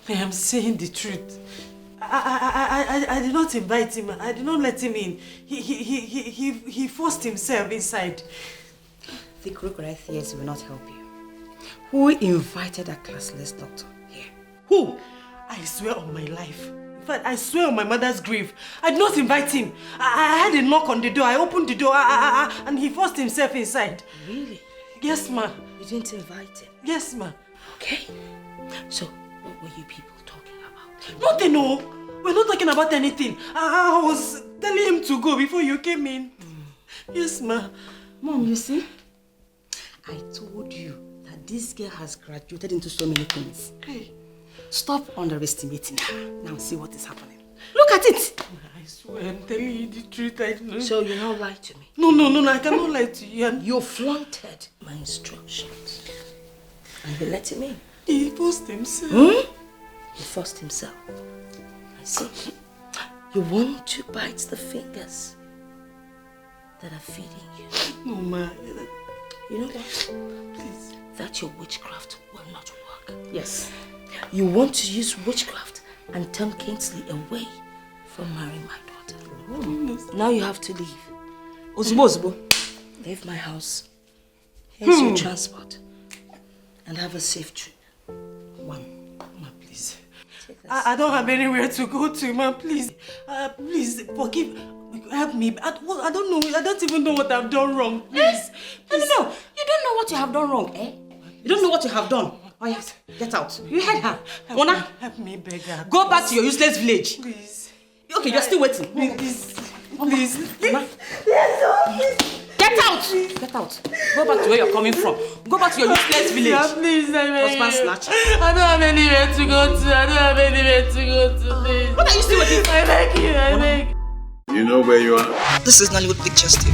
I am saying the truth. I did not invite him. I did not let him in. He forced himself inside. The crocodile theories will not help you. Who invited that classless doctor here? Who? I swear on my life. In fact, I swear on my mother's grave. I did not invite him. I had a knock on the door. I opened the door and he forced himself inside. Really? Yes, ma. You didn't invite him? Yes, ma. Okay. So, what were you people talking about? Nothing, no. We're not talking about anything. I was telling him to go before you came in. Yes, ma. Mom, you see? I told you that this girl has graduated into so many things. Hey. Stop underestimating her. Now see what is happening. Look at it! I swear, I'm telling you the truth. I know. So you now lie to me? No, I cannot lie to you. You flaunted my instructions. And you let him in. He forced himself. He forced himself. I see. You want to bite the fingers that are feeding you. No, ma. You know what? Please. That your witchcraft will not work. Yes. You want to use witchcraft and turn Kingsley away from marrying my daughter. Now you have to leave. Ozbo. Leave my house. Here's your transport. And have a safe trip. One. Ma, please. I don't have anywhere to go to, ma. Please. Please, forgive. Help me. I don't know. I don't even know what I've done wrong. Please. No. You don't know what you have done wrong, eh? You don't know what you have done. Oh yes, get out. You heard her. Mona, help me, beggar. Go back to your useless village. Please. Okay, you're still waiting. Please. Mona. Get out! Get out. Go back to where you're coming from. Go back to your useless village. Please, I beg you. Husband snatch. I don't have anywhere to go to. Please. What are you still waiting for? I beg you. You know where you are? This is Nollywood Pictures TV.